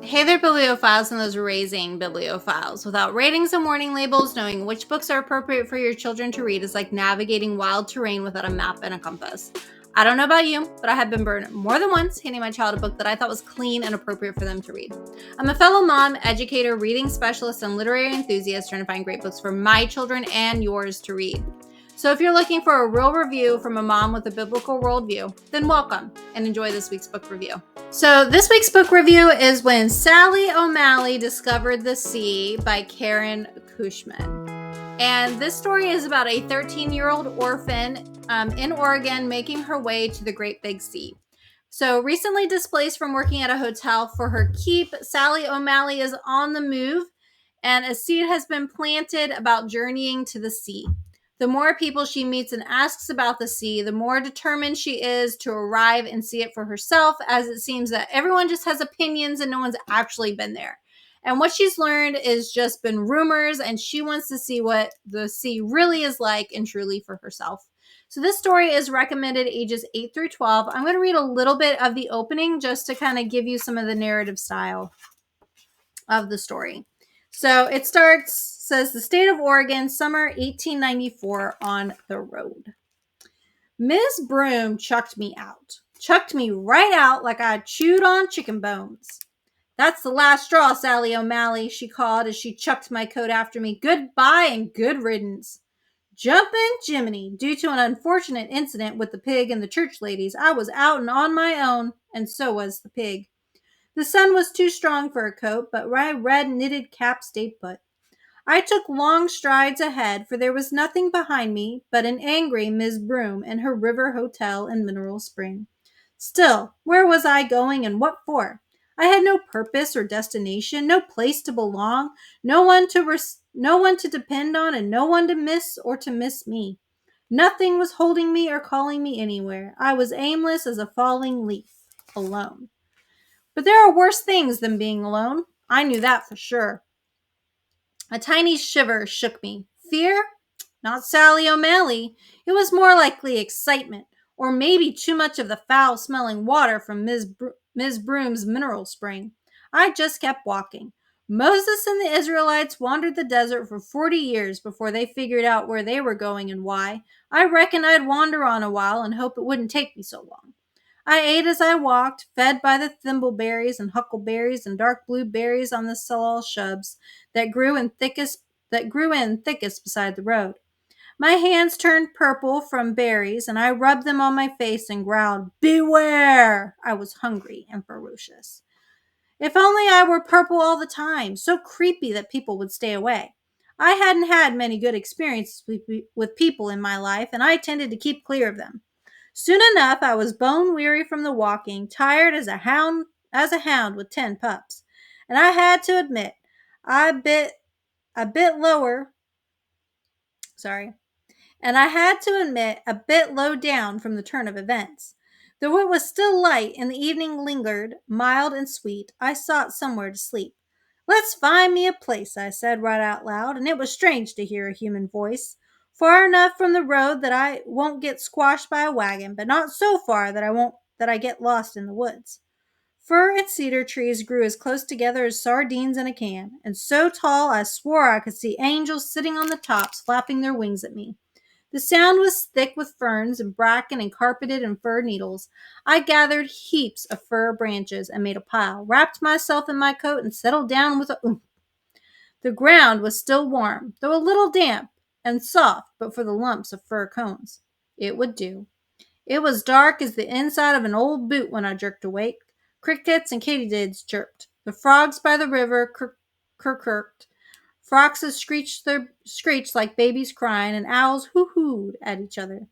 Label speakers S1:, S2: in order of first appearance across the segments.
S1: Hey there, bibliophiles and those raising bibliophiles. Without ratings and warning labels, knowing which books are appropriate for your children to read is like navigating wild terrain without a map and a compass. I don't know about you, but I have been burned more than once handing my child a book that I thought was clean and appropriate for them to read. I'm a fellow mom, educator, reading specialist, and literary enthusiast trying to find great books for my children and yours to read. So if you're looking for a real review from a mom with a biblical worldview, then welcome and enjoy this week's book review. So this week's book review is When Sally O'Malley Discovered the Sea by Karen Cushman. And this story is about a 13-year-old orphan in Oregon making her way to the Great Big Sea. So recently displaced from working at a hotel for her keep, Sally O'Malley is on the move, and a seed has been planted about journeying to the sea. The more people she meets and asks about the sea, the more determined she is to arrive and see it for herself, as it seems that everyone just has opinions and no one's actually been there. And what she's learned is just been rumors, and she wants to see what the sea really is like and truly for herself. So this story is recommended ages 8 through 12. I'm going to read a little bit of the opening just to kind of give you some of the narrative style of the story. So it says the state of Oregon, summer 1894, on the road. Ms. Broom chucked me right out like I chewed on chicken bones. That's the last straw, Sally O'Malley, she called as she chucked my coat after me. Goodbye and good riddance. Jumpin' Jiminy, due to an unfortunate incident with the pig and the church ladies, I was out and on my own, and so was the pig. The sun was too strong for a coat, but my red knitted cap stayed put. I took long strides ahead, for there was nothing behind me but an angry Miss Broom and her river hotel in Mineral Spring. Still, where was I going and what for? I had no purpose or destination, no place to belong, no one to depend on, and no one to miss or to miss me. Nothing was holding me or calling me anywhere. I was aimless as a falling leaf, alone. But there are worse things than being alone. I knew that for sure. A tiny shiver shook me. Fear? Not Sally O'Malley. It was more likely excitement, or maybe too much of the foul-smelling water from Ms. Broom's mineral spring. I just kept walking. Moses and the Israelites wandered the desert for 40 years before they figured out where they were going and why. I reckon I'd wander on a while and hope it wouldn't take me so long. I ate as I walked, fed by the thimbleberries and huckleberries and dark blue berries on the salal shrubs that grew in thickest beside the road. My hands turned purple from berries, and I rubbed them on my face and growled, "Beware!" I was hungry and ferocious. If only I were purple all the time, so creepy that people would stay away. I hadn't had many good experiences with people in my life, and I tended to keep clear of them. Soon enough, I was bone weary from the walking, tired as a hound with 10 pups. And I had to admit, I bit a bit lower. Sorry. And I had to admit, a bit low down from the turn of events. Though it was still light and the evening lingered, mild and sweet, I sought somewhere to sleep. Let's find me a place, I said right out loud, and it was strange to hear a human voice. Far enough from the road that I won't get squashed by a wagon, but not so far that I get lost in the woods. Fir and cedar trees grew as close together as sardines in a can, and so tall I swore I could see angels sitting on the tops flapping their wings at me. The sound was thick with ferns and bracken and carpeted in fir needles. I gathered heaps of fir branches and made a pile, wrapped myself in my coat, and settled down with a oomph. The ground was still warm, though a little damp, and soft but for the lumps of fir cones. It would do. It was dark as the inside of an old boot when I jerked awake. Crickets and katydids chirped. The frogs by the river kirked. Foxes screeched like babies crying, and owls hoo-hooed at each other.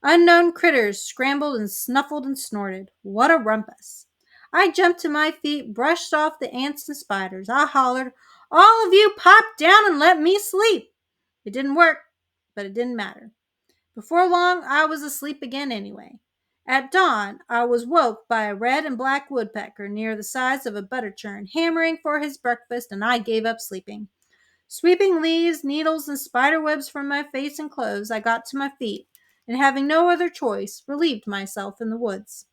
S1: Unknown critters scrambled and snuffled and snorted. What a rumpus. I jumped to my feet, brushed off the ants and spiders. I hollered, "All of you pop down and let me sleep." It didn't work, but it didn't matter. Before long, I was asleep again anyway. At dawn, I was woke by a red and black woodpecker near the size of a butter churn, hammering for his breakfast, and I gave up sleeping. Sweeping leaves, needles, and spider webs from my face and clothes, I got to my feet, and having no other choice, relieved myself in the woods.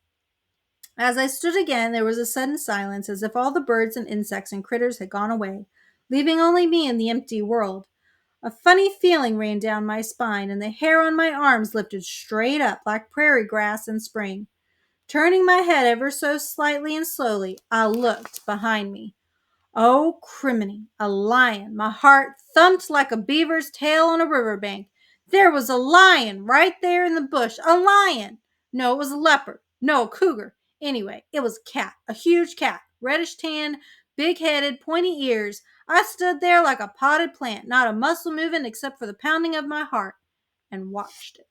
S1: As I stood again, there was a sudden silence, as if all the birds and insects and critters had gone away, leaving only me in the empty world. A funny feeling ran down my spine, and the hair on my arms lifted straight up like prairie grass in spring. Turning my head ever so slightly and slowly, I looked behind me. Oh, criminy, a lion. My heart thumped like a beaver's tail on a riverbank. There was a lion right there in the bush. A lion! No, it was a leopard. No, a cougar. Anyway, it was a cat, a huge cat, reddish tan, big headed, pointy ears. I stood there like a potted plant, not a muscle moving except for the pounding of my heart, and watched it.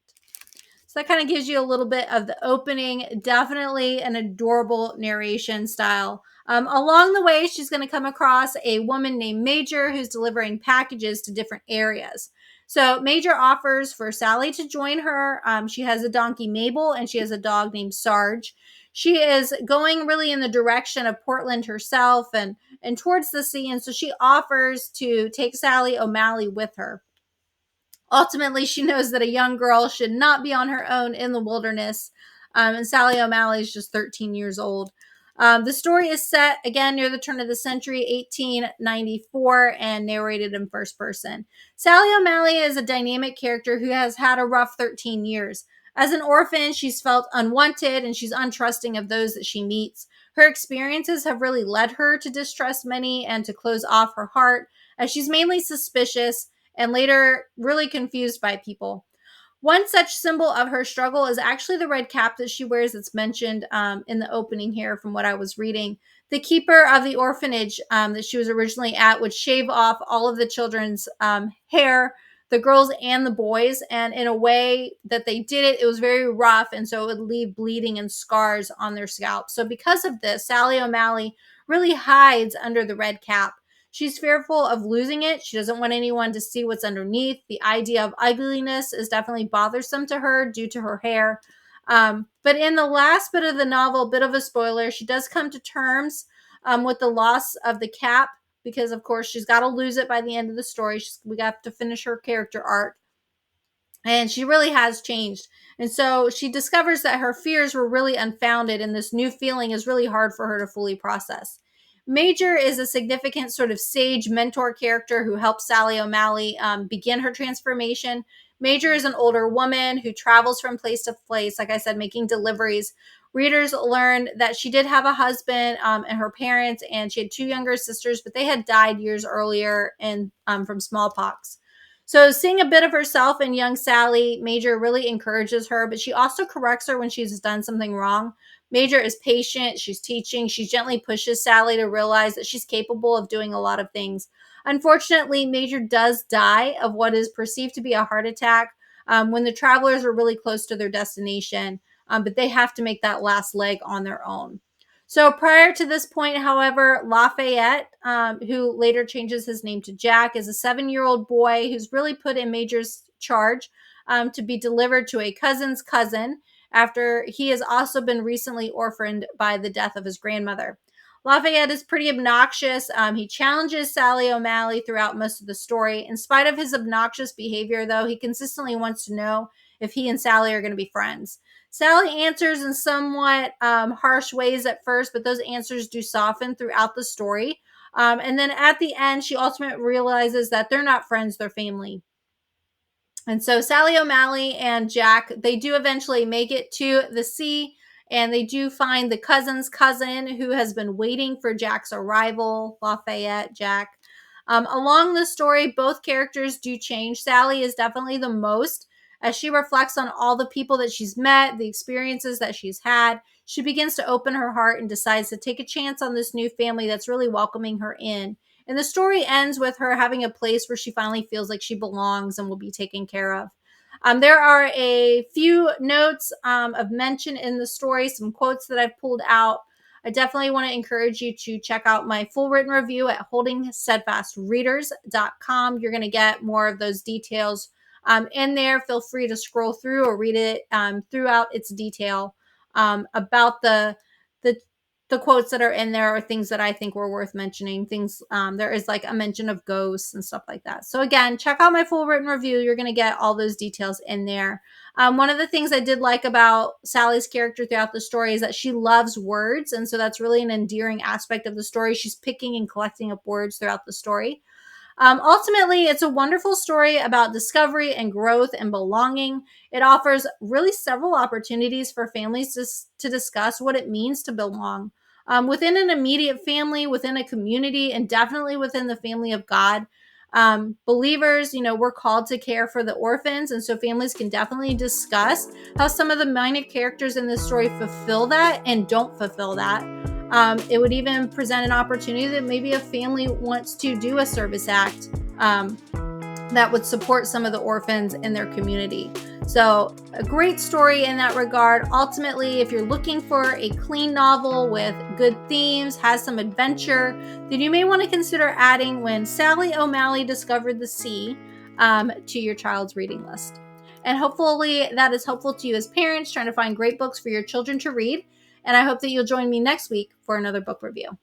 S1: So that kind of gives you a little bit of the opening. Definitely an adorable narration style. Along the way, she's going to come across a woman named Major who's delivering packages to different areas. So Major offers for Sally to join her. She has a donkey, Mabel, and she has a dog named Sarge. She is going really in the direction of Portland herself and towards the sea. And so she offers to take Sally O'Malley with her. Ultimately, she knows that a young girl should not be on her own in the wilderness. And Sally O'Malley is just 13 years old. The story is set again near the turn of the century, 1894, and narrated in first person. Sally O'Malley is a dynamic character who has had a rough 13 years. As an orphan, she's felt unwanted and she's untrusting of those that she meets. Her experiences have really led her to distrust many and to close off her heart, as she's mainly suspicious and later really confused by people. One such symbol of her struggle is actually the red cap that she wears that's mentioned in the opening here from what I was reading. The keeper of the orphanage that she was originally at would shave off all of the children's hair, the girls and the boys, and in a way that they did it, it was very rough, and so it would leave bleeding and scars on their scalps. So because of this, Sally O'Malley really hides under the red cap. She's fearful of losing it. She doesn't want anyone to see what's underneath. The idea of ugliness is definitely bothersome to her due to her hair. But in the last bit of the novel, bit of a spoiler, she does come to terms with the loss of the cap because, of course, she's got to lose it by the end of the story. We got to finish her character arc. And she really has changed. And so she discovers that her fears were really unfounded, and this new feeling is really hard for her to fully process. Major is a significant sort of sage mentor character who helps Sally O'Malley begin her transformation. Major is an older woman who travels from place to place, like I said, making deliveries. Readers learned that she did have a husband and her parents, and she had two younger sisters, but they had died years earlier and from smallpox. So, seeing a bit of herself in young Sally, Major really encourages her, but she also corrects her when she's done something wrong. Major is patient, she's teaching, she gently pushes Sally to realize that she's capable of doing a lot of things. Unfortunately, Major does die of what is perceived to be a heart attack when the travelers are really close to their destination, but they have to make that last leg on their own. So prior to this point, however, Lafayette, who later changes his name to Jack, is a 7-year-old boy who's really put in Major's charge to be delivered to a cousin's cousin after he has also been recently orphaned by the death of his grandmother. Lafayette is pretty obnoxious. He challenges Sally O'Malley throughout most of the story. In spite of his obnoxious behavior, though, he consistently wants to know if he and Sally are going to be friends. Sally answers in somewhat harsh ways at first, but those answers do soften throughout the story. And then at the end, she ultimately realizes that they're not friends, they're family. And so Sally O'Malley and Jack, they do eventually make it to the sea, and they do find the cousin's cousin who has been waiting for Jack's arrival, Lafayette, Jack. Along the story, both characters do change. Sally is definitely the most. As she reflects on all the people that she's met, the experiences that she's had, she begins to open her heart and decides to take a chance on this new family that's really welcoming her in. And the story ends with her having a place where she finally feels like she belongs and will be taken care of. There are a few notes of mention in the story, some quotes that I've pulled out. I definitely want to encourage you to check out my full written review at holdingsteadfastreaders.com. You're going to get more of those details in there. Feel free to scroll through or read it throughout its detail about the the quotes that are in there are things that I think were worth mentioning. Things, there is like a mention of ghosts and stuff like that. So again, check out my full written review. You're going to get all those details in there. One of the things I did like about Sally's character throughout the story is that she loves words. And so that's really an endearing aspect of the story. She's picking and collecting up words throughout the story. Ultimately, it's a wonderful story about discovery and growth and belonging. It offers really several opportunities for families to discuss what it means to belong within an immediate family, within a community, and definitely within the family of God. Believers, we're called to care for the orphans, and so families can definitely discuss how some of the minor characters in this story fulfill that and don't fulfill that. It would even present an opportunity that maybe a family wants to do a service act that would support some of the orphans in their community. So a great story in that regard. Ultimately, if you're looking for a clean novel with good themes, has some adventure, then you may want to consider adding When Sally O'Malley Discovered the Sea to your child's reading list. And hopefully that is helpful to you as parents trying to find great books for your children to read. And I hope that you'll join me next week for another book review.